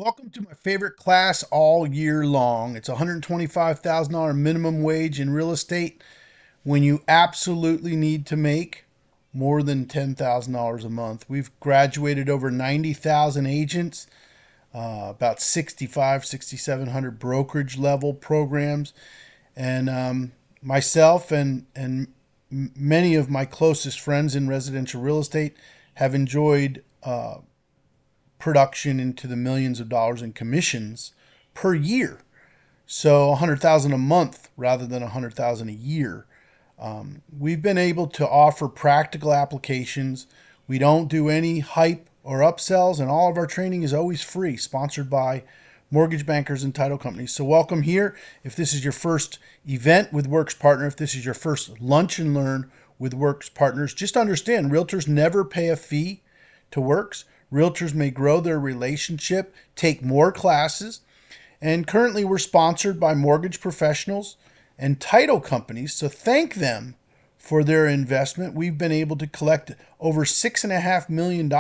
Welcome to my favorite class all year long. It's $125,000 minimum wage in real estate when you absolutely need to make more than $10,000 a month. We've graduated over 90,000 agents, about 6,700 brokerage level programs, and myself and many of my closest friends in residential real estate have enjoyed production into the millions of dollars in commissions per year. So 100,000 a month rather than 100,000 a year. We've been able to offer practical applications. We don't do any hype or upsells, and all of our training is always free, sponsored by mortgage bankers and title companies. So welcome here. If this is your first event with Works Partner, if this is your first lunch and learn with Works Partners, just understand realtors never pay a fee to Works. Realtors may grow their relationship, take more classes, and currently we're sponsored by mortgage professionals and title companies. So thank them for their investment. We've been able to collect over $6.5 million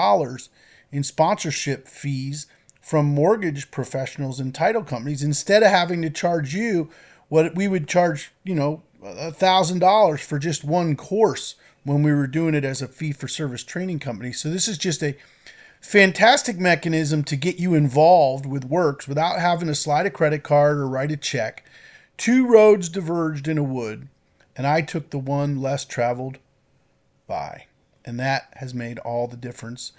in sponsorship fees from mortgage professionals and title companies instead of having to charge you what we would charge, $1,000 for just one course when we were doing it as a fee-for-service training company. So this is just a fantastic mechanism to get you involved with Works without having to slide a credit card or write a check. Two roads diverged in a wood, and I took the one less traveled by. And that has made all the difference.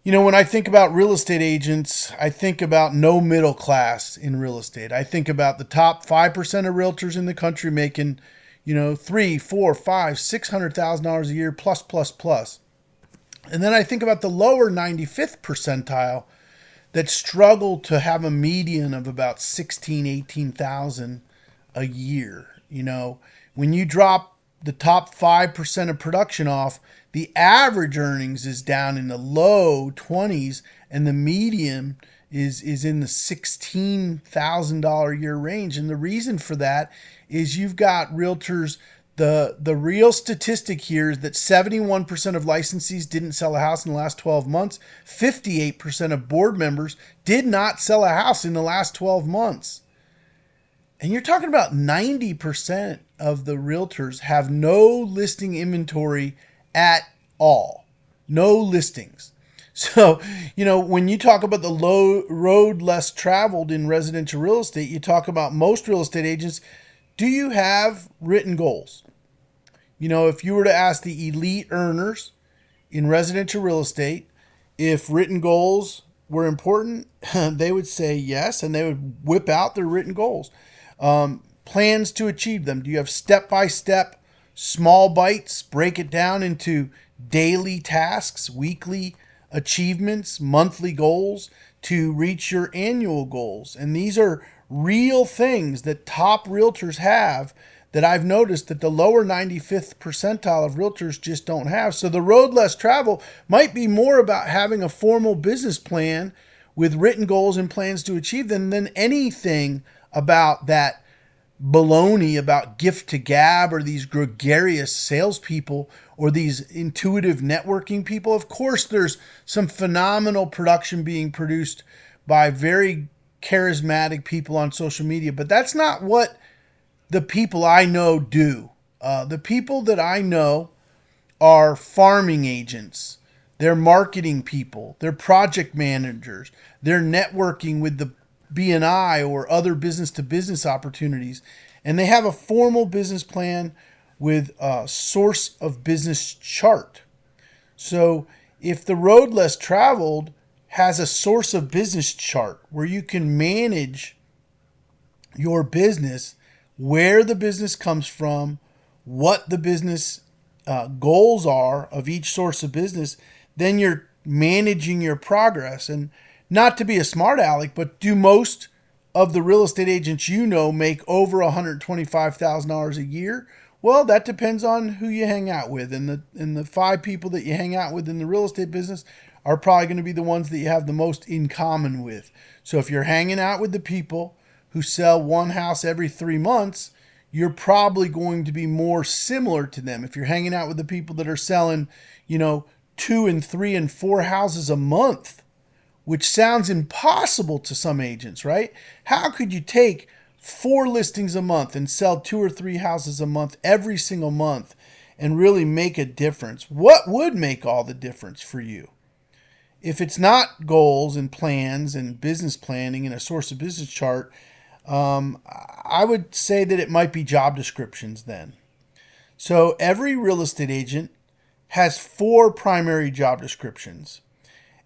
When I think about real estate agents, I think about no middle class in real estate. I think about the top 5% of realtors in the country making, three, four, five, $600,000 a year plus. And then I think about the lower 95th percentile that struggle to have a median of about 16, 18,000 a year. When you drop the top 5% of production off, the average earnings is down in the low 20s and the median is in the $16,000 a year range. And the reason for that is you've got realtors. The real statistic here is that 71% of licensees didn't sell a house in the last 12 months. 58% of board members did not sell a house in the last 12 months. And you're talking about 90% of the realtors have no listing inventory at all. No listings. So, when you talk about the low road less traveled in residential real estate, you talk about most real estate agents. Do you have written goals? If you were to ask the elite earners in residential real estate if written goals were important, they would say yes, and they would whip out their written goals. Plans to achieve them. Do you have step-by-step, small bites? Break it down into daily tasks, weekly achievements, monthly goals to reach your annual goals. And these are real things that top realtors have that I've noticed that the lower 95th percentile of realtors just don't have. So the road less travel might be more about having a formal business plan with written goals and plans to achieve them than anything about that baloney about gift to gab or these gregarious salespeople or these intuitive networking people. Of course, there's some phenomenal production being produced by very charismatic people on social media, but that's not what the people I know do. The people that I know are farming agents. They're marketing people. They're project managers. They're networking with the BNI or other business-to-business opportunities. And they have a formal business plan with a source of business chart. So if the road less traveled has a source of business chart where you can manage your business, where the business comes from, what the business goals are of each source of business, then you're managing your progress. And not to be a smart aleck, but do most of the real estate agents make over $125,000 a year? Well, that depends on who you hang out with. And the 5 people that you hang out with in the real estate business are probably going to be the ones that you have the most in common with. So if you're hanging out with the people who sell one house every 3 months, you're probably going to be more similar to them. If you're hanging out with the people that are selling, 2 and 3 and 4 houses a month, which sounds impossible to some agents, right? How could you take 4 listings a month and sell 2 or 3 houses a month every single month and really make a difference? What would make all the difference for you? If it's not goals and plans and business planning and a source of business chart, I would say that it might be job descriptions then. So every real estate agent has 4 primary job descriptions.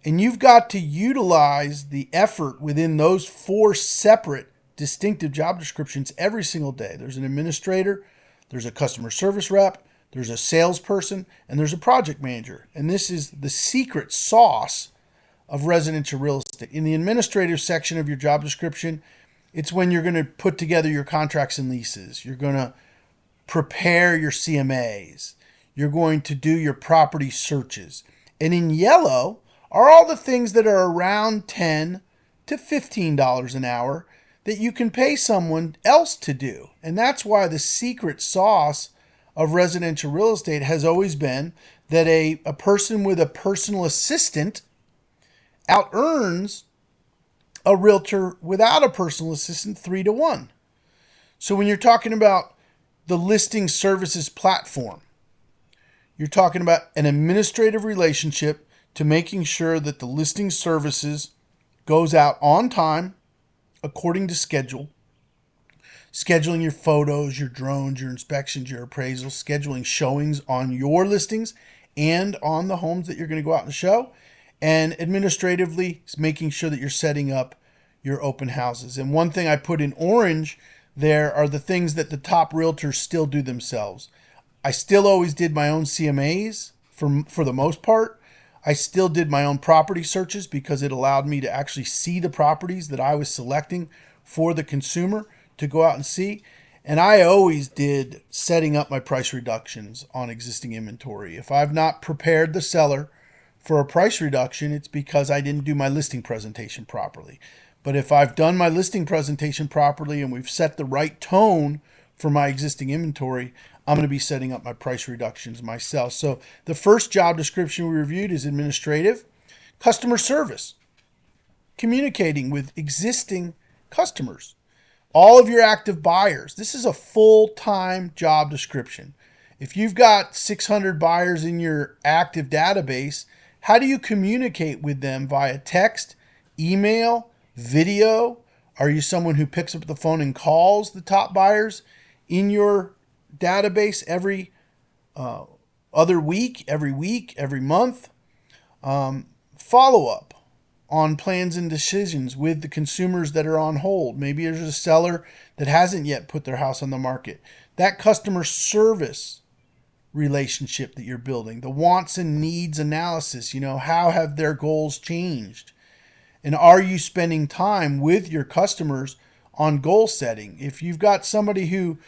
And you've got to utilize the effort within those 4 separate distinctive job descriptions every single day. There's an administrator, there's a customer service rep, there's a salesperson, and there's a project manager. And this is the secret sauce of residential real estate. In the administrative section of your job description, it's when you're going to put together your contracts and leases. You're going to prepare your CMAs. You're going to do your property searches. And in yellow are all the things that are around $10 to $15 an hour that you can pay someone else to do. And that's why the secret sauce of residential real estate has always been that a person with a personal assistant out-earns a realtor without a personal assistant 3 to 1. So when you're talking about the listing services platform, you're talking about an administrative relationship to making sure that the listing services goes out on time, according to schedule, scheduling your photos, your drones, your inspections, your appraisals, scheduling showings on your listings and on the homes that you're going to go out and show, and administratively making sure that you're setting up your open houses. And one thing I put in orange there are the things that the top realtors still do themselves. I still always did my own CMAs for the most part. I still did my own property searches because it allowed me to actually see the properties that I was selecting for the consumer to go out and see. And I always did setting up my price reductions on existing inventory. If I've not prepared the seller for a price reduction, it's because I didn't do my listing presentation properly. But if I've done my listing presentation properly and we've set the right tone for my existing inventory, I'm going to be setting up my price reductions myself. So the first job description we reviewed is administrative. Customer service, communicating with existing customers. All of your active buyers. This is a full-time job description. If you've got 600 buyers in your active database, how do you communicate with them via text, email, video? Are you someone who picks up the phone and calls the top buyers in your database every other week, every month? Follow up on plans and decisions with the consumers that are on hold. Maybe there's a seller that hasn't yet put their house on the market. That customer service relationship that you're building, the wants and needs analysis, how have their goals changed? And are you spending time with your customers on goal setting? If you've got somebody who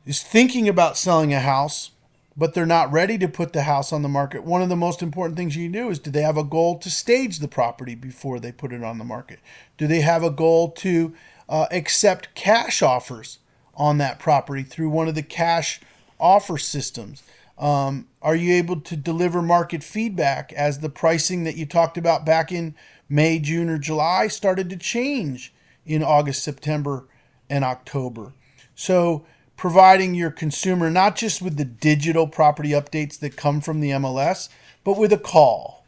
is thinking about selling a house, but they're not ready to put the house on the market, one of the most important things you do is, do they have a goal to stage the property before they put it on the market? Do they have a goal to accept cash offers on that property through one of the cash offer systems? Are you able to deliver market feedback as the pricing that you talked about back in May, June, or July started to change in August, September, and October? So providing your consumer not just with the digital property updates that come from the MLS, but with a call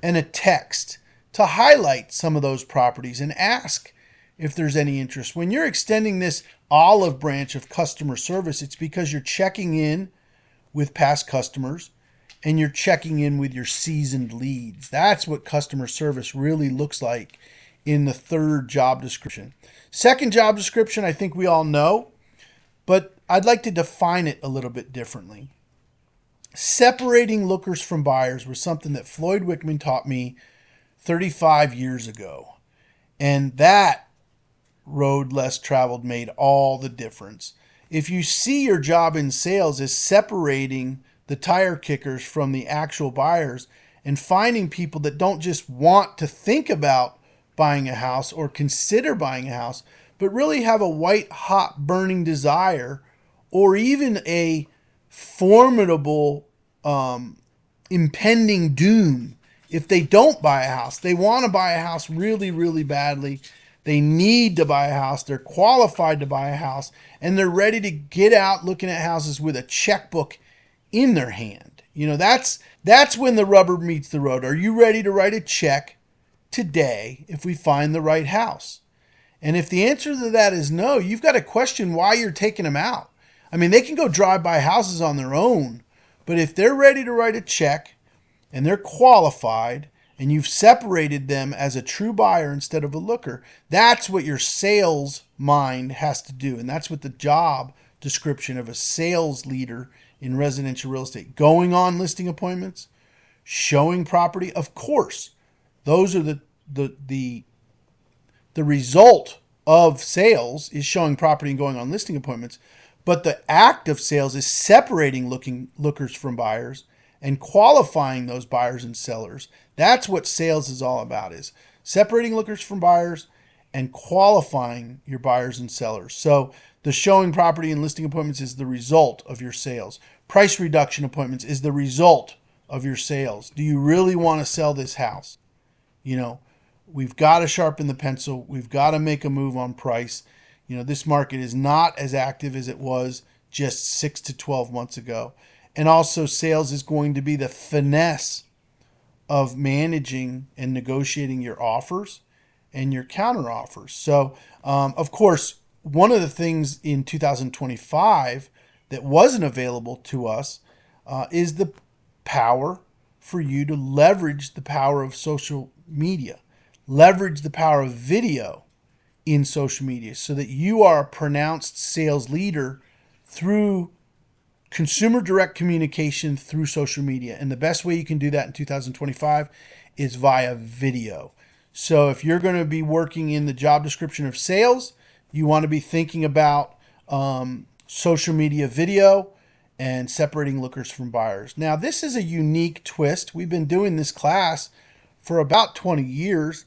and a text to highlight some of those properties and ask if there's any interest. When you're extending this olive branch of customer service, it's because you're checking in with past customers and you're checking in with your seasoned leads. That's what customer service really looks like in the third job description. Second job description, I think we all know, but I'd like to define it a little bit differently. Separating lookers from buyers was something that Floyd Wickman taught me 35 years ago. And that road less traveled made all the difference. If you see your job in sales as separating the tire kickers from the actual buyers and finding people that don't just want to think about buying a house or consider buying a house, but really have a white hot burning desire or even a formidable impending doom if they don't buy a house, they want to buy a house really, really badly. They need to buy a house. They're qualified to buy a house, and they're ready to get out looking at houses with a checkbook in their hand. That's when the rubber meets the road. Are you ready to write a check today if we find the right house? And if the answer to that is no, you've got to question why you're taking them out. I mean, they can go drive by houses on their own, but if they're ready to write a check and they're qualified and you've separated them as a true buyer instead of a looker, that's what your sales mind has to do. And that's what the job description of a sales leader in residential real estate. Going on listing appointments, showing property. Of course, those are the result of sales is showing property and going on listing appointments. But the act of sales is separating lookers from buyers and qualifying those buyers and sellers. That's what sales is all about, is separating lookers from buyers and qualifying your buyers and sellers. So the showing property and listing appointments is the result of your sales. Price reduction appointments is the result of your sales. Do you really want to sell this house? We've got to sharpen the pencil. We've got to make a move on price. This market is not as active as it was just 6 to 12 months ago. And also, sales is going to be the finesse of managing and negotiating your offers and your counter offers. So, of course, one of the things in 2025 that wasn't available to us is the power for you to leverage the power of social media, leverage the power of video in social media so that you are a pronounced sales leader through consumer direct communication through social media. And the best way you can do that in 2025 is via video. So if you're going to be working in the job description of sales, you want to be thinking about social media video and separating lookers from buyers. Now, this is a unique twist. We've been doing this class for about 20 years,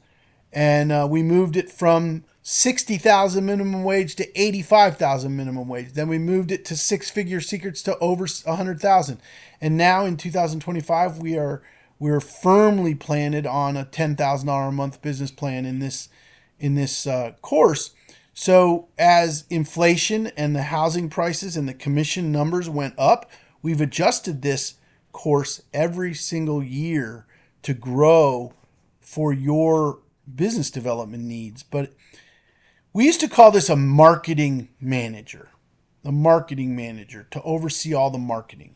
and we moved it from 60,000 minimum wage to 85,000 minimum wage. Then we moved it to six-figure secrets to over 100,000. And now in 2025, we're firmly planted on a $10,000 a month business plan in this course. So as inflation and the housing prices and the commission numbers went up, we've adjusted this course every single year to grow for your business development needs. But we used to call this a marketing manager to oversee all the marketing,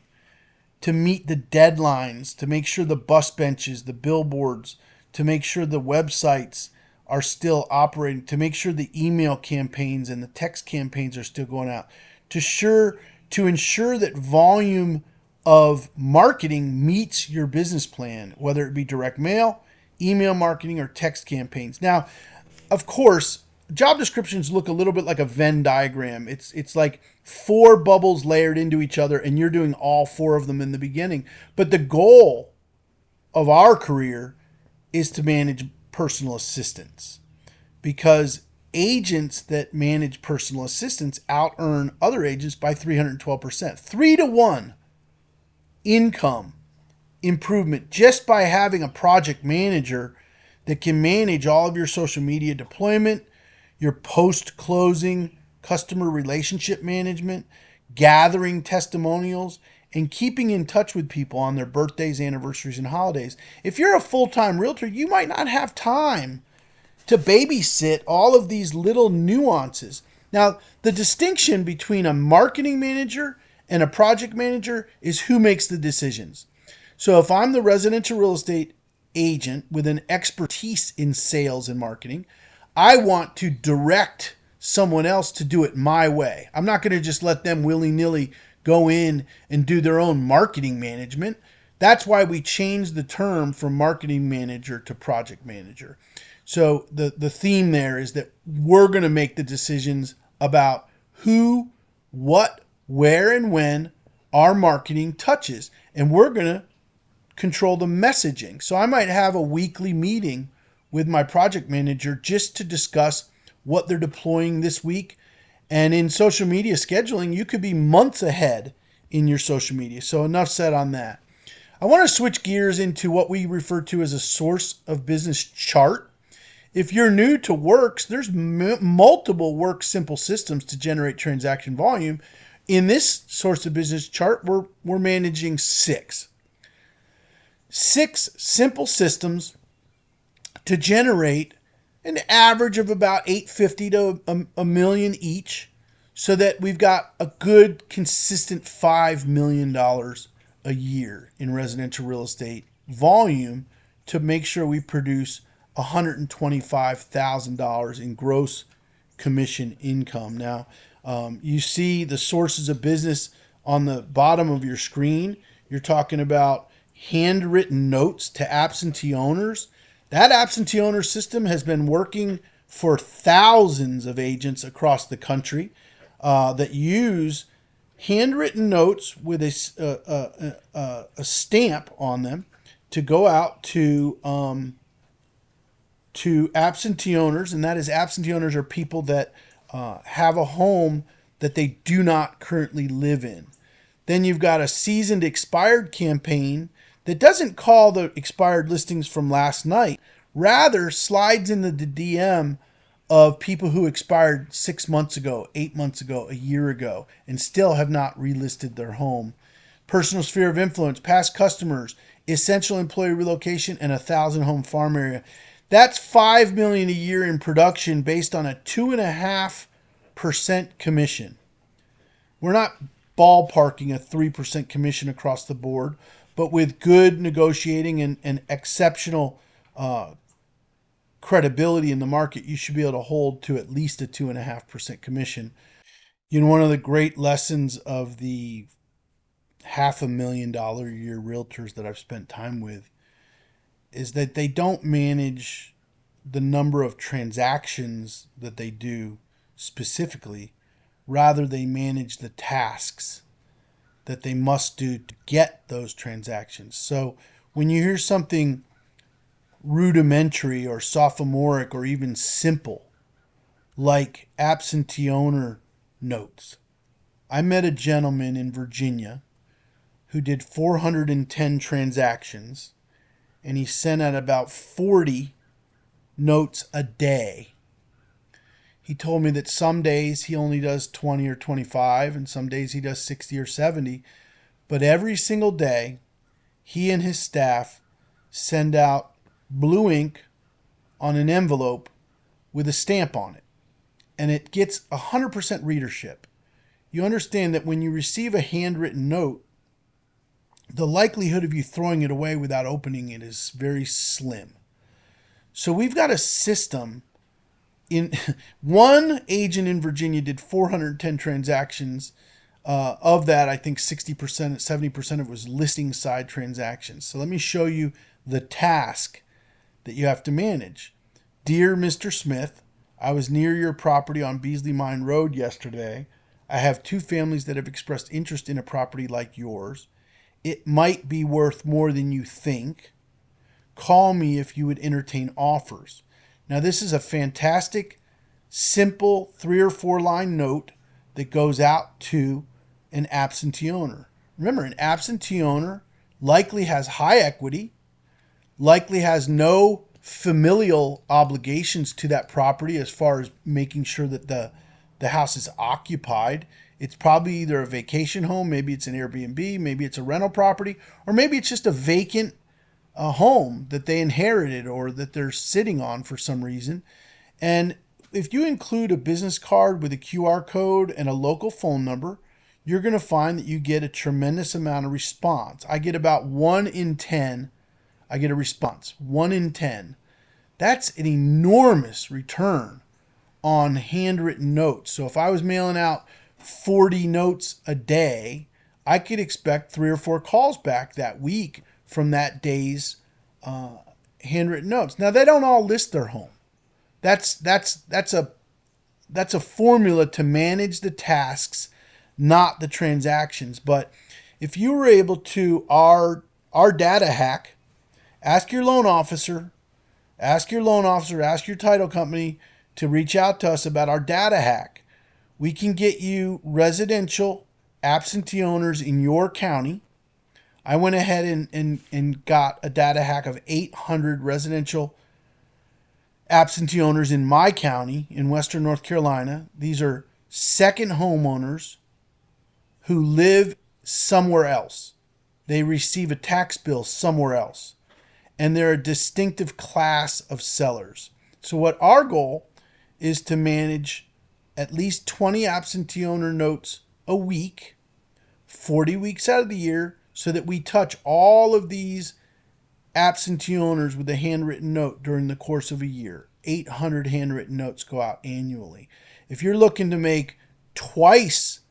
to meet the deadlines, to make sure the bus benches, the billboards, to make sure the websites are still operating, to make sure the email campaigns and the text campaigns are still going out, to ensure that volume of marketing meets your business plan, whether it be direct mail, email marketing, or text campaigns. Now, of course, job descriptions look a little bit like a Venn diagram. It's like 4 bubbles layered into each other, and you're doing all 4 of them in the beginning. But the goal of our career is to manage personal assistants, because agents that manage personal assistants out-earn other agents by 312%. 3-to-1 income improvement just by having a project manager that can manage all of your social media deployment, your post-closing customer relationship management, gathering testimonials, and keeping in touch with people on their birthdays, anniversaries, and holidays. If you're a full-time realtor, you might not have time to babysit all of these little nuances. Now, the distinction between a marketing manager and a project manager is who makes the decisions. So if I'm the residential real estate agent with an expertise in sales and marketing, I want to direct someone else to do it my way. I'm not going to just let them willy-nilly go in and do their own marketing management. That's why we changed the term from marketing manager to project manager. So the theme there is that we're going to make the decisions about who, what, where, and when our marketing touches. And we're going to control the messaging. So I might have a weekly meeting with my project manager just to discuss what they're deploying this week. And in social media scheduling, you could be months ahead in your social media. So enough said on that. I want to switch gears into what we refer to as a source of business chart. If you're new to Works, there's multiple Works simple systems to generate transaction volume. In this source of business chart, we're managing six simple systems to generate an average of about $850 to a million each, so that we've got a good consistent $5 million a year in residential real estate volume to make sure we produce $125,000 in gross commission income. Now, you see the sources of business on the bottom of your screen. You're talking about handwritten notes to absentee owners. That absentee owner system has been working for thousands of agents across the country that use handwritten notes with a stamp on them to go out to absentee owners, and that is absentee owners are people that have a home that they do not currently live in. Then you've got a seasoned expired campaign that doesn't call the expired listings from last night, rather slides into the DM of people who expired 6 months ago, 8 months ago, a year ago, and still have not relisted their home. Personal sphere of influence, past customers, essential employee relocation, and 1,000 home farm area. That's $5 million a year in production based on a 2.5% commission. We're not ballparking a 3% commission across the board, but with good negotiating and exceptional credibility in the market, you should be able to hold to at least a 2.5% commission. You know, one of the great lessons of the $500,000 a year realtors that I've spent time with is that they don't manage the number of transactions that they do specifically. Rather, they manage the tasks that they must do to get those transactions. So when you hear something rudimentary or sophomoric or even simple, like absentee owner notes, I met a gentleman in Virginia who did 410 transactions, and he sent out about 40 notes a day. He told me that some days he only does 20 or 25, and some days he does 60 or 70. But every single day, he and his staff send out blue ink on an envelope with a stamp on it. And it gets 100% readership. You understand that when you receive a handwritten note, the likelihood of you throwing it away without opening it is very slim. So we've got a system. In one agent in Virginia did 410 transactions. Of that, I think 60%, 70% of it was listing side transactions. So let me show you the task that you have to manage. Dear Mr. Smith, I was near your property on Beasley Mine Road yesterday. I have 2 families that have expressed interest in a property like yours. It might be worth more than you think. Call me if you would entertain offers. Now, this is a fantastic, simple 3 or 4 line note that goes out to an absentee owner. Remember, an absentee owner likely has high equity, likely has no familial obligations to that property as far as making sure that the house is occupied. It's probably either a vacation home, maybe it's an Airbnb, maybe it's a rental property, or maybe it's just a vacant home that they inherited or that they're sitting on for some reason. And if you include a business card with a QR code and a local phone number, you're going to find that you get a tremendous amount of response. I get about 1 in 10. I get a response, 1 in 10. That's an enormous return on handwritten notes. So if I was mailing out 40 notes a day, I could expect 3 or 4 calls back that week from that day's handwritten notes. Now, they don't all list their home. That's a formula to manage the tasks, not the transactions. But if you were able to, our data hack, ask your title company to reach out to us about our data hack. We can get you residential absentee owners in your county I went ahead and got a data hack of 800 residential absentee owners in my county in Western North Carolina. These are second homeowners who live somewhere else. They receive a tax bill somewhere else. And they're a distinctive class of sellers. So what our goal is to manage at least 20 absentee owner notes a week, 40 weeks out of the year, so that we touch all of these absentee owners with a handwritten note during the course of a year. 800 handwritten notes go out annually. If you're looking to make twice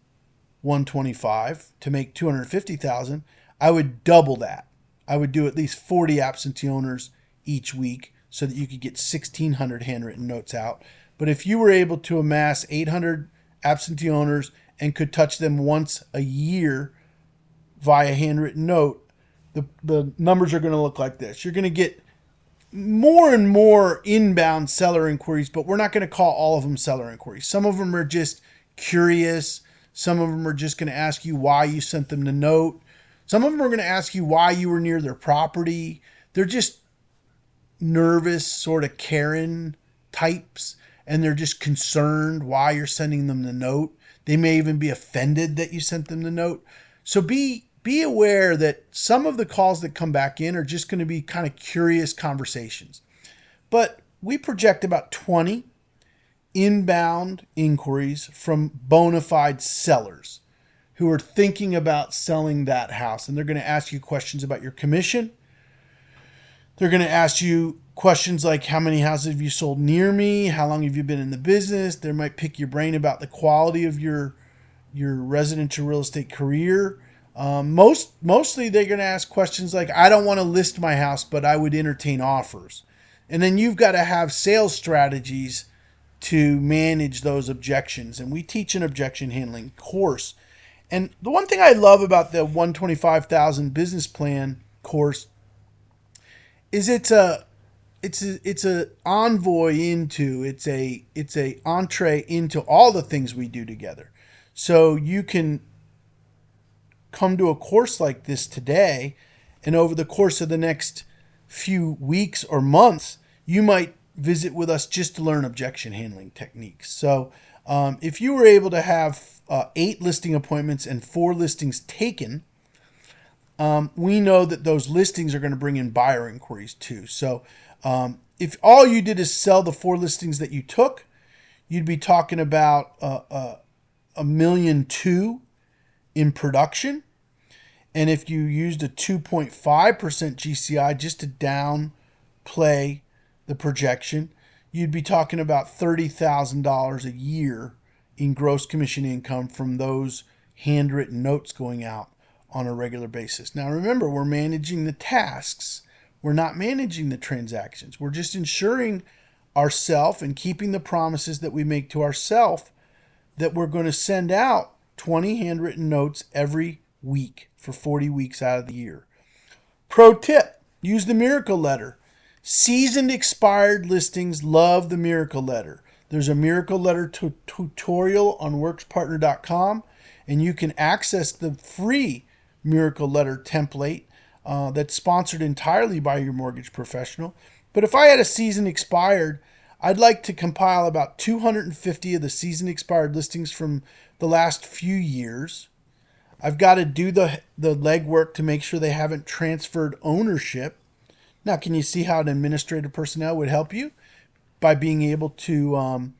125 to make 250,000, I would double that. I would do at least 40 absentee owners each week so that you could get 1,600 handwritten notes out. But if you were able to amass 800 absentee owners and could touch them once a year via handwritten note, the numbers are going to look like this. You're going to get more and more inbound seller inquiries, but we're not going to call all of them seller inquiries. Some of them are just curious. Some of them are just going to ask you why you sent them the note. Some of them are going to ask you why you were near their property. They're just nervous, sort of Karen types, and they're just concerned why you're sending them the note. They may even be offended that you sent them the note. So be aware that some of the calls that come back in are just going to be kind of curious conversations. But we project about 20 inbound inquiries from bona fide sellers who are thinking about selling that house. And they're going to ask you questions about your commission. They're going to ask you questions like, how many houses have you sold near me? How long have you been in the business? They might pick your brain about the quality of your residential real estate career. Mostly they're going to ask questions like, I don't want to list my house, but I would entertain offers. And then you've got to have sales strategies to manage those objections. And we teach an objection handling course. And the one thing I love about the 125,000 business plan course is it's a envoy into, it's a entree into all the things we do together. So you can come to a course like this today, and over the course of the next few weeks or months, you might visit with us just to learn objection handling techniques. So if you were able to have 8 listing appointments and 4 listings taken, we know that those listings are going to bring in buyer inquiries too. So if all you did is sell the 4 listings that you took, you'd be talking about $1.2 million in production. And if you used a 2.5% GCI just to downplay the projection, you'd be talking about $30,000 a year in gross commission income from those handwritten notes going out on a regular basis. Now remember, we're managing the tasks. We're not managing the transactions. We're just ensuring ourselves and keeping the promises that we make to ourselves that we're going to send out 20 handwritten notes every week for 40 weeks out of the year. Pro tip, use the miracle letter. Seasoned expired listings love the miracle letter. There's a miracle letter tutorial on workspartner.com, and you can access the free miracle letter template that's sponsored entirely by your mortgage professional. But if I had a season expired, I'd like to compile about 250 of the season expired listings from the last few years. I've got to do the legwork to make sure they haven't transferred ownership. Now, can you see how an administrative personnel would help you? By being able to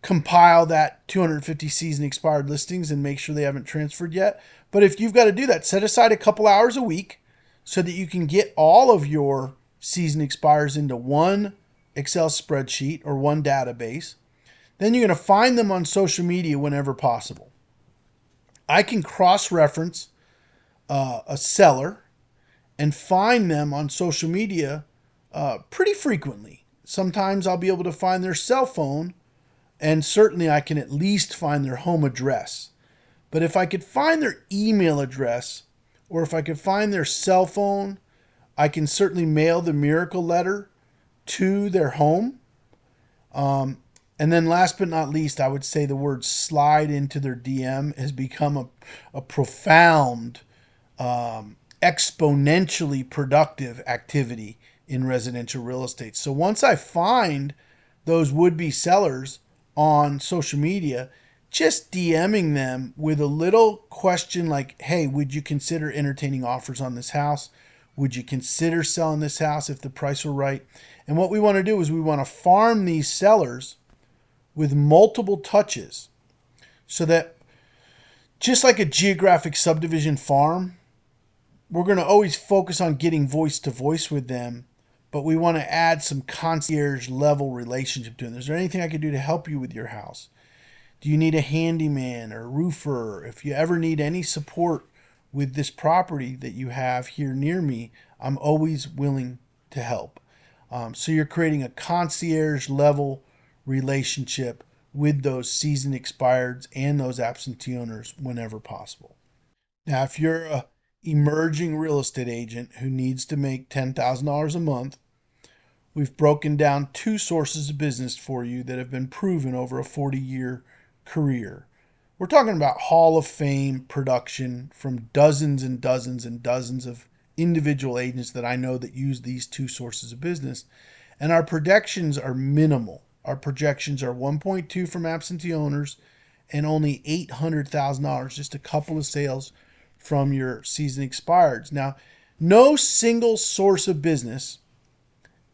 compile that 250 season expired listings and make sure they haven't transferred yet. But if you've got to do that, set aside a couple hours a week so that you can get all of your season expires into one Excel spreadsheet or one database. Then you're going to find them on social media whenever possible. I can cross-reference a seller and find them on social media pretty frequently. Sometimes I'll be able to find their cell phone, and certainly I can at least find their home address. But if I could find their email address, or if I could find their cell phone, I can certainly mail the miracle letter to their home. And then last but not least, I would say the word slide into their DM has become a profound exponentially productive activity in residential real estate. So once I find those would-be sellers on social media, just DMing them with a little question like, hey, would you consider entertaining offers on this house? Would you consider selling this house if the price were right? And what we want to do is we want to farm these sellers with multiple touches so that just like a geographic subdivision farm, we're going to always focus on getting voice to voice with them, but we want to add some concierge level relationship to them. Is there anything I could do to help you with your house? Do you need a handyman or a roofer? If you ever need any support with this property that you have here near me, I'm always willing to help. So you're creating a concierge level relationship with those seasoned expireds and those absentee owners whenever possible. Now, if you're a emerging real estate agent who needs to make $10,000 a month, we've broken down two sources of business for you that have been proven over a 40-year career. We're talking about Hall of Fame production from dozens and dozens and dozens of individual agents that I know that use these two sources of business. And our projections are minimal. Our projections are 1.2 from absentee owners and only $800,000, just a couple of sales from your season expireds. Now, no single source of business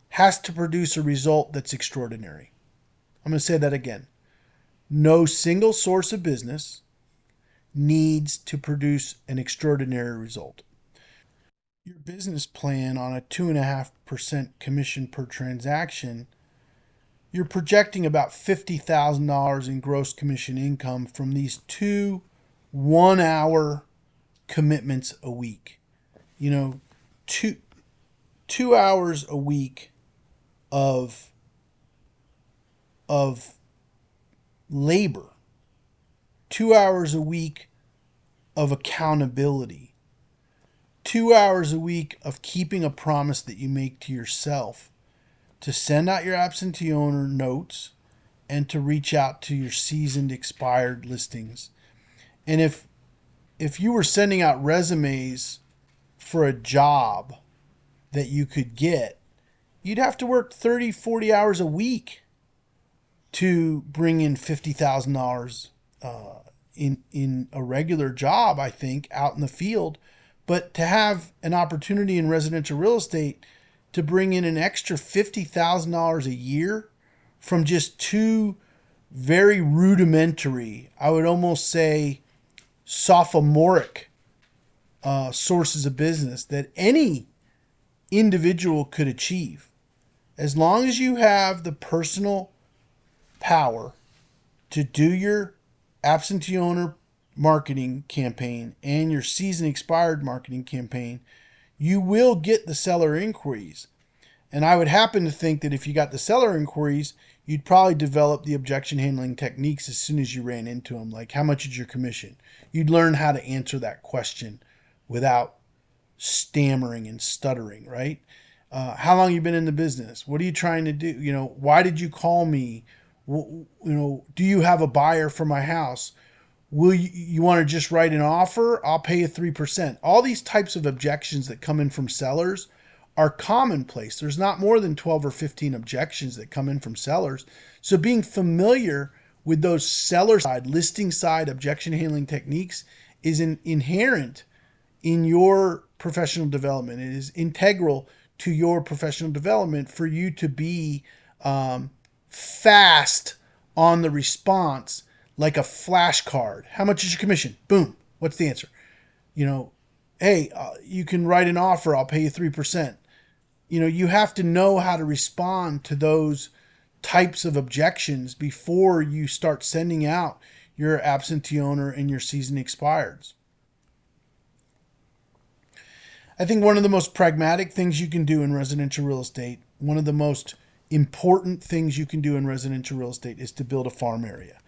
has to produce a result that's extraordinary. I'm going to say that again. No single source of business needs to produce an extraordinary result. Your business plan on a 2.5% commission per transaction, you're projecting about $50,000 in gross commission income from these 2 1-hour commitments a week. You know, two hours a week of labor, 2 hours a week of accountability, 2 hours a week of keeping a promise that you make to yourself to send out your absentee owner notes and to reach out to your seasoned expired listings. And if you were sending out resumes for a job that you could get, you'd have to work 30, 40 hours a week to bring in $50,000 in a regular job, I think, out in the field. But to have an opportunity in residential real estate to bring in an extra $50,000 a year from just two very rudimentary, I would almost say sophomoric sources of business that any individual could achieve. As long as you have the personal power to do your absentee owner marketing campaign and your season expired marketing campaign, you will get the seller inquiries. And I would happen to think that if you got the seller inquiries, you'd probably develop the objection handling techniques as soon as you ran into them. Like, how much is your commission? You'd learn how to answer that question without stammering and stuttering, right? How long you been in the business? What are you trying to do? You know, why did you call me? You know, do you have a buyer for my house? Will you want to just write an offer? I'll pay you 3%. All these types of objections that come in from sellers are commonplace. There's not more than 12 or 15 objections that come in from sellers. So being familiar with those seller side, listing side objection handling techniques is inherent in your professional development. It is integral to your professional development for you to be fast on the response, like a flashcard. How much is your commission? Boom. What's the answer? You know, hey, you can write an offer. I'll pay you 3%. You know, you have to know how to respond to those types of objections before you start sending out your absentee owner and your season expireds. I think one of the most pragmatic things you can do in residential real estate, one of the most important things you can do in residential real estate is to build a farm area.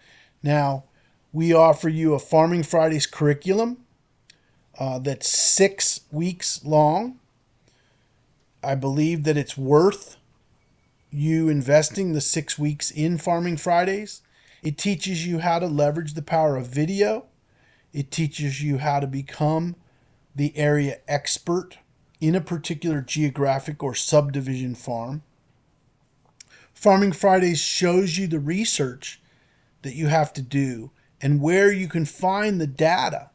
Now, we offer you a Farming Fridays curriculum that's 6 weeks long. I believe that it's worth you investing the 6 weeks in Farming Fridays. It teaches you how to leverage the power of video. It teaches you how to become the area expert in a particular geographic or subdivision farm. Farming Fridays shows you the research that you have to do and where you can find the data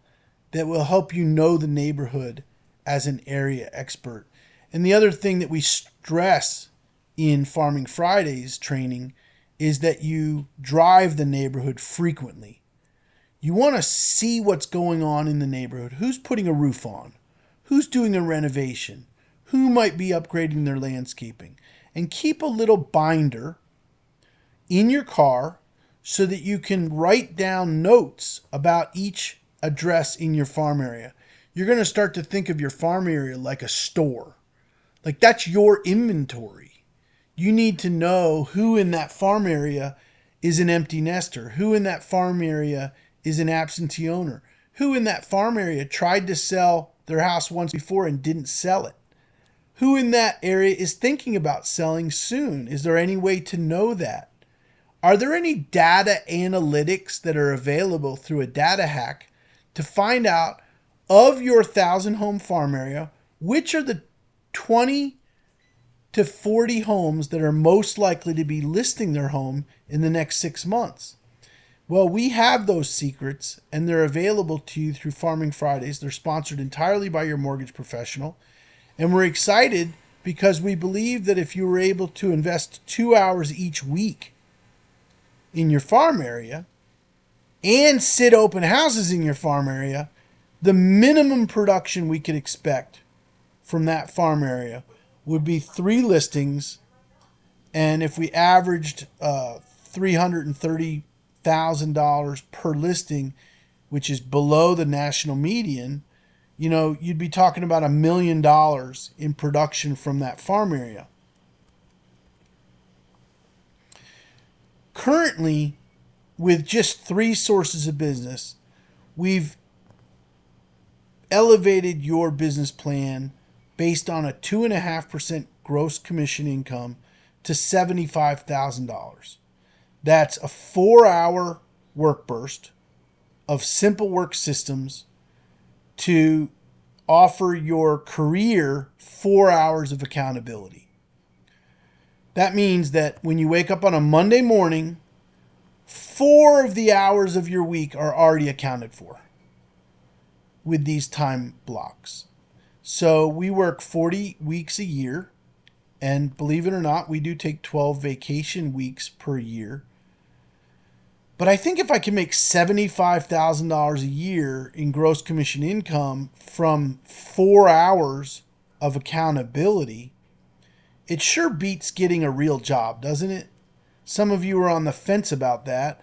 that will help you know the neighborhood as an area expert. And the other thing that we stress in Farming Fridays training is that you drive the neighborhood frequently. You want to see what's going on in the neighborhood. Who's putting a roof on? Who's doing a renovation? Who might be upgrading their landscaping? And keep a little binder in your car so that you can write down notes about each address in your farm area. You're going to start to think of your farm area like a store. Like that's your inventory. You need to know who in that farm area is an empty nester, who in that farm area is an absentee owner, who in that farm area tried to sell their house once before and didn't sell it, who in that area is thinking about selling soon. Is there any way to know that? Are there any data analytics that are available through a data hack to find out of your 1,000 home farm area, which are the 20 to 40 homes that are most likely to be listing their home in the next 6 months? Well, we have those secrets and they're available to you through Farming Fridays. They're sponsored entirely by your mortgage professional. And we're excited because we believe that if you were able to invest 2 hours each week in your farm area and sit open houses in your farm area, the minimum production we could expect from that farm area would be 3 listings. And if we averaged $330,000 per listing, which is below the national median, you'd be talking about $1 million in production from that farm area. Currently, with just 3 sources of business, we've elevated your business plan based on a 2.5% gross commission income to $75,000. That's a 4-hour work burst of Simple Work Systems to offer your career 4 hours of accountability. That means that when you wake up on a Monday morning, 4 of the hours of your week are already accounted for with these time blocks. So we work 40 weeks a year, and believe it or not, we do take 12 vacation weeks per year. But I think if I can make $75,000 a year in gross commission income from 4 hours of accountability, it sure beats getting a real job, doesn't it? Some of you are on the fence about that,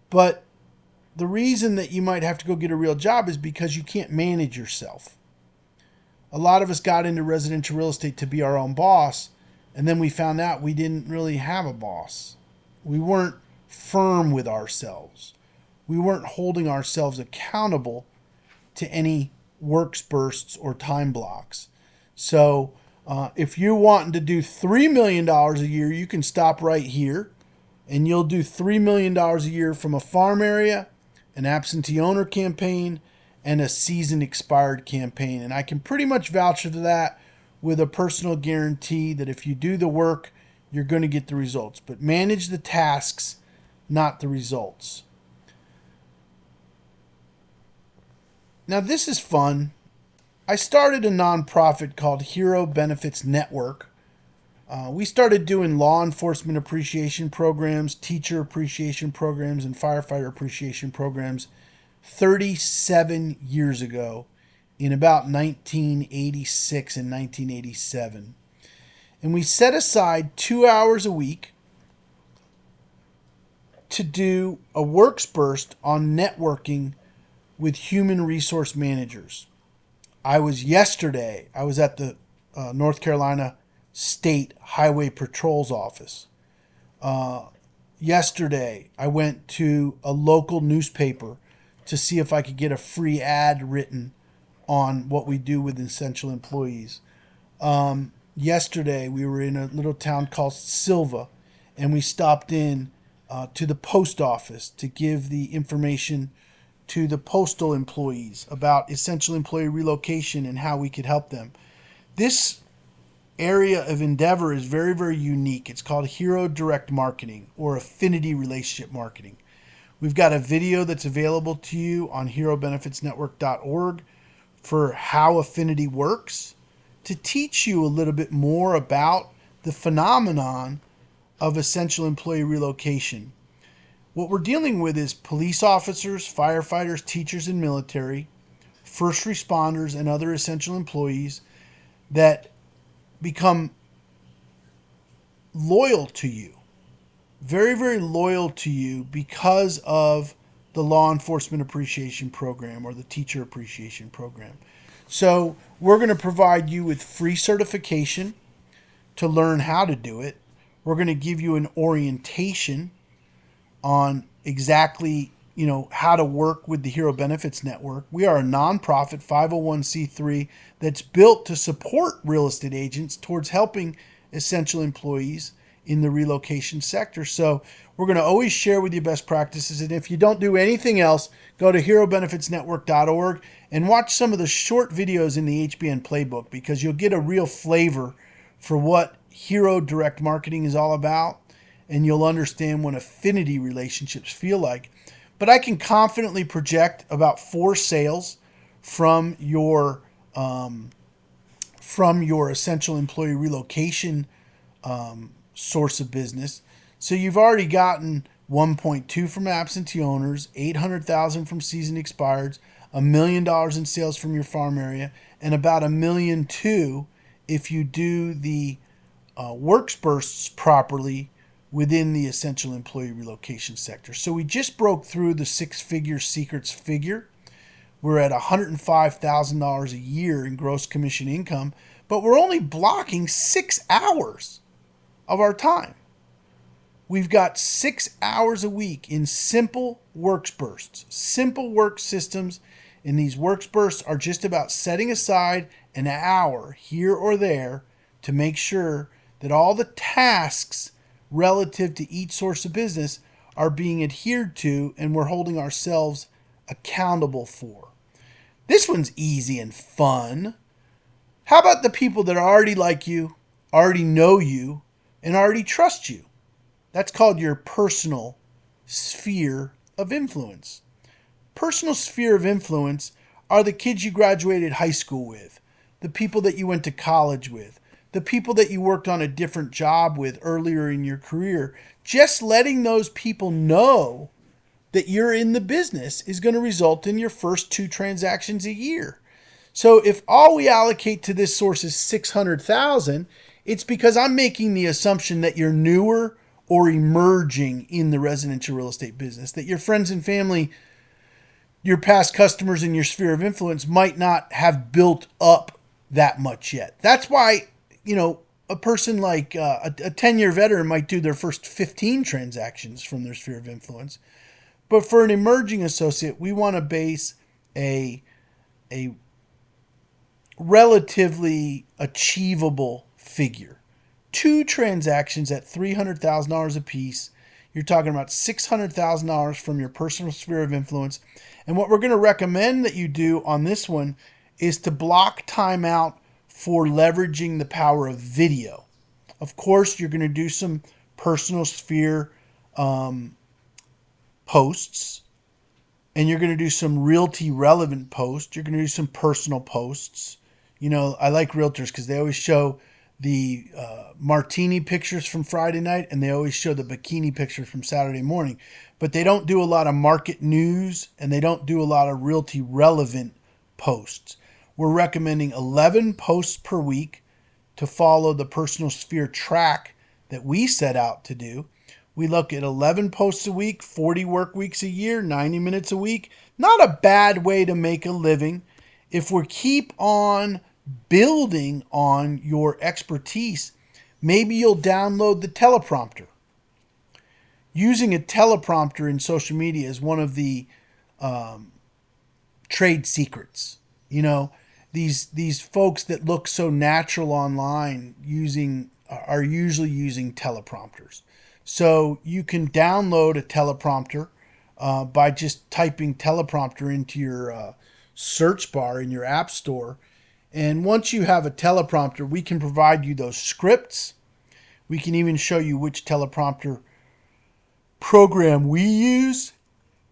but the reason that you might have to go get a real job is because you can't manage yourself. A lot of us got into residential real estate to be our own boss, and then we found out we didn't really have a boss. We weren't firm with ourselves. We weren't holding ourselves accountable to any work bursts or time blocks. So if you're wanting to do $3 million a year, you can stop right here and you'll do $3 million a year from a farm area, an absentee owner campaign, and a season expired campaign. And I can pretty much vouch for that with a personal guarantee that if you do the work, you're going to get the results. But manage the tasks, not the results. Now this is fun. I started a nonprofit called Hero Benefits Network. We started doing law enforcement appreciation programs, teacher appreciation programs, and firefighter appreciation programs 37 years ago in about 1986 and 1987. And we set aside 2 hours a week to do a works burst on networking with human resource managers. I was at the North Carolina State Highway Patrol's office. Yesterday, I went to a local newspaper to see if I could get a free ad written on what we do with essential employees. Yesterday, we were in a little town called Silva, and we stopped in to the post office to give the information to the postal employees about essential employee relocation and how we could help them. This area of endeavor is very, very unique. It's called Hero Direct Marketing or Affinity Relationship Marketing. We've got a video that's available to you on herobenefitsnetwork.org for how Affinity works to teach you a little bit more about the phenomenon of essential employee relocation. What we're dealing with is police officers, firefighters, teachers and military, first responders, and other essential employees that become loyal to you, very, very loyal to you because of the Law Enforcement Appreciation Program or the Teacher Appreciation Program. So we're going to provide you with free certification to learn how to do it. We're going to give you an orientation on exactly, how to work with the Hero Benefits Network. We are a nonprofit 501c3 that's built to support real estate agents towards helping essential employees in the relocation sector. So we're going to always share with you best practices. And if you don't do anything else, go to herobenefitsnetwork.org and watch some of the short videos in the HBN playbook, because you'll get a real flavor for what Hero Direct Marketing is all about, and you'll understand what affinity relationships feel like. But I can confidently project about 4 sales from your essential employee relocation source of business. So you've already gotten 1.2 from absentee owners, 800,000 from seasoned expireds, $1 million in sales from your farm area, and about $1.2 million if you do the works bursts properly within the essential employee relocation sector. So we just broke through the 6-figure secrets figure. We're at $105,000 a year in gross commission income, but we're only blocking 6 hours of our time. We've got 6 hours a week in simple works bursts, simple work systems. And these works bursts are just about setting aside an hour here or there to make sure that all the tasks relative to each source of business are being adhered to and we're holding ourselves accountable for. This one's easy and fun. How about the people that already like you, already know you, and already trust you? That's called your personal sphere of influence. Personal sphere of influence are the kids you graduated high school with, the people that you went to college with, the people that you worked on a different job with earlier in your career. Just letting those people know that you're in the business is going to result in your first 2 transactions a year. So if all we allocate to this source is $600,000, it's because I'm making the assumption that you're newer or emerging in the residential real estate business, that your friends and family, your past customers in your sphere of influence might not have built up that much yet. That's why, a person like a 10-year veteran might do their first 15 transactions from their sphere of influence. But for an emerging associate, we want to base a relatively achievable figure. 2 transactions at $300,000 a piece. You're talking about $600,000 from your personal sphere of influence. And what we're going to recommend that you do on this one is to block time out for leveraging the power of video. Of course, you're going to do some personal sphere posts, and you're going to do some realty relevant posts. You're going to do some personal posts. I like realtors because they always show the martini pictures from Friday night, and they always show the bikini pictures from Saturday morning. But they don't do a lot of market news, and they don't do a lot of realty relevant posts. We're recommending 11 posts per week to follow the personal sphere track that we set out to do. We look at 11 posts a week, 40 work weeks a year, 90 minutes a week. Not a bad way to make a living. If we keep on building on your expertise, maybe you'll download the teleprompter. Using a teleprompter in social media is one of the trade secrets. These folks that look so natural online are usually using teleprompters. So you can download a teleprompter by just typing teleprompter into your search bar in your app store. And once you have a teleprompter, we can provide you those scripts. We can even show you which teleprompter program we use.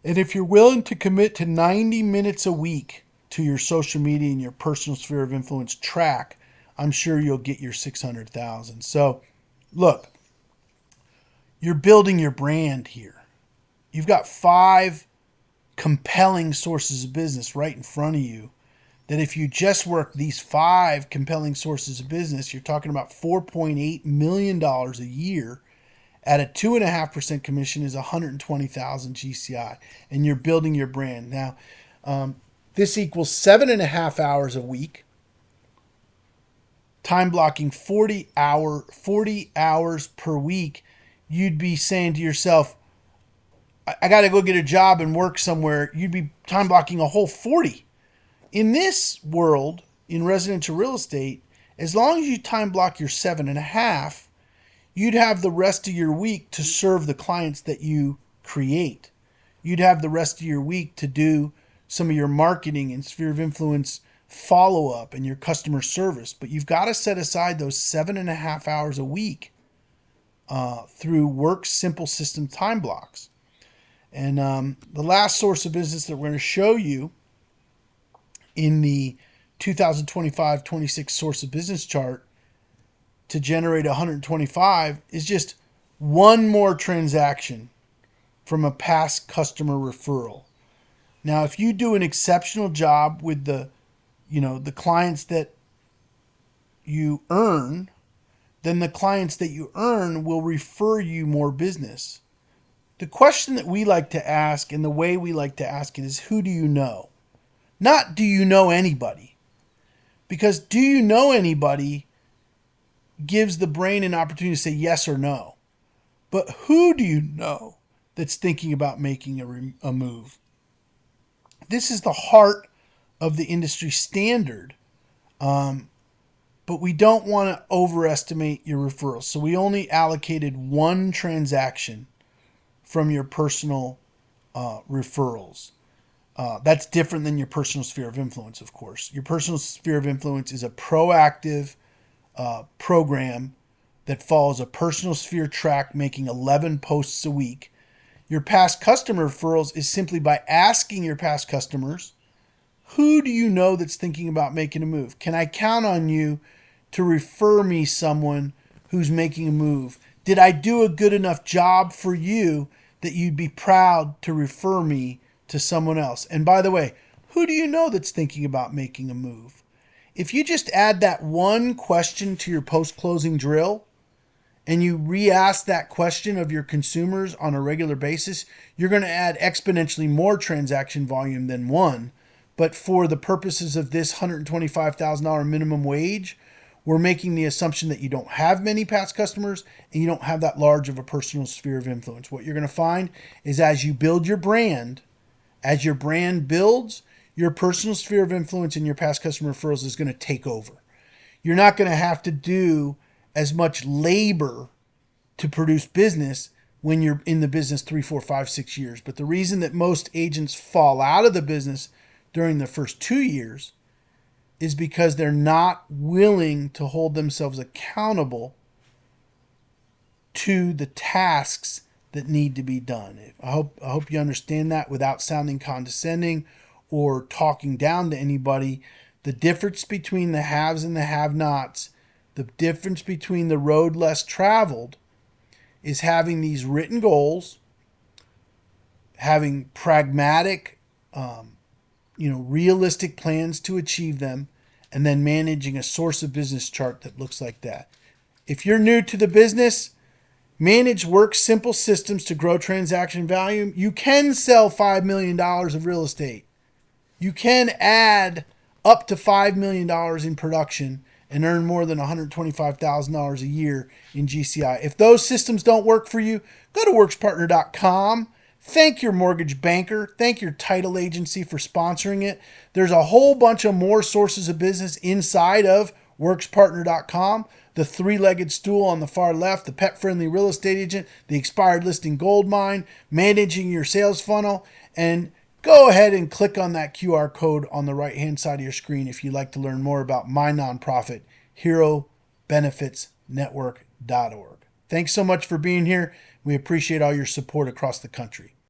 And if you're willing to commit to 90 minutes a week to your social media and your personal sphere of influence track, I'm sure you'll get your 600,000. So look, you're building your brand here. You've got 5 compelling sources of business right in front of you that if you just work these 5 compelling sources of business, you're talking about $4.8 million a year at a 2.5% commission is 120,000 GCI, and you're building your brand. Now, this equals 7.5 hours a week, time blocking 40 hours per week. You'd be saying to yourself, I got to go get a job and work somewhere. You'd be time blocking a whole 40. In this world, in residential real estate, as long as you time block your 7.5, you'd have the rest of your week to serve the clients that you create. You'd have the rest of your week to do some of your marketing and sphere of influence follow-up and your customer service. But you've got to set aside those 7.5 hours a week through Work Simple System time blocks. And the last source of business that we're going to show you in the 2025-26 source of business chart to generate 125 is just one more transaction from a past customer referral. Now, if you do an exceptional job with the clients that you earn, then the clients that you earn will refer you more business. The question that we like to ask and the way we like to ask it is, who do you know? Not do you know anybody? Because do you know anybody gives the brain an opportunity to say yes or no. But who do you know that's thinking about making a move? This is the heart of the industry standard. But we don't want to overestimate your referrals. So we only allocated one transaction from your personal referrals. That's different than your personal sphere of influence, of course. Your personal sphere of influence is a proactive program that follows a personal sphere track, making 11 posts a week. Your past customer referrals is simply by asking your past customers, who do you know that's thinking about making a move? Can I count on you to refer me someone who's making a move? Did I do a good enough job for you that you'd be proud to refer me to someone else? And by the way, who do you know that's thinking about making a move? If you just add that one question to your post-closing drill and you re-ask that question of your consumers on a regular basis, you're going to add exponentially more transaction volume than one. But for the purposes of this $125,000 minimum wage, we're making the assumption that you don't have many past customers and you don't have that large of a personal sphere of influence. What you're going to find is as you build your brand, as your brand builds, your personal sphere of influence and your past customer referrals is going to take over. You're not going to have to do as much labor to produce business when you're in the business 3, 4, 5, 6 years. But the reason that most agents fall out of the business during the first 2 years is because they're not willing to hold themselves accountable to the tasks that need to be done. I hope you understand that without sounding condescending or talking down to anybody. The difference between the haves and the have-nots, the difference between the road less traveled, is having these written goals, having pragmatic, realistic plans to achieve them, and then managing a source of business chart that looks like that. If you're new to the business, manage Work Simple Systems to grow transaction value. You can sell $5 million of real estate. You can add up to $5 million in production and earn more than $125,000 a year in GCI. If those systems don't work for you, go to workspartner.com. Thank your mortgage banker. Thank your title agency for sponsoring it. There's a whole bunch of more sources of business inside of workspartner.com. the three-legged stool on the far left, the pet-friendly real estate agent, the expired listing gold mine, managing your sales funnel, and go ahead and click on that QR code on the right-hand side of your screen if you'd like to learn more about my nonprofit, HeroBenefitsNetwork.org. Thanks so much for being here. We appreciate all your support across the country.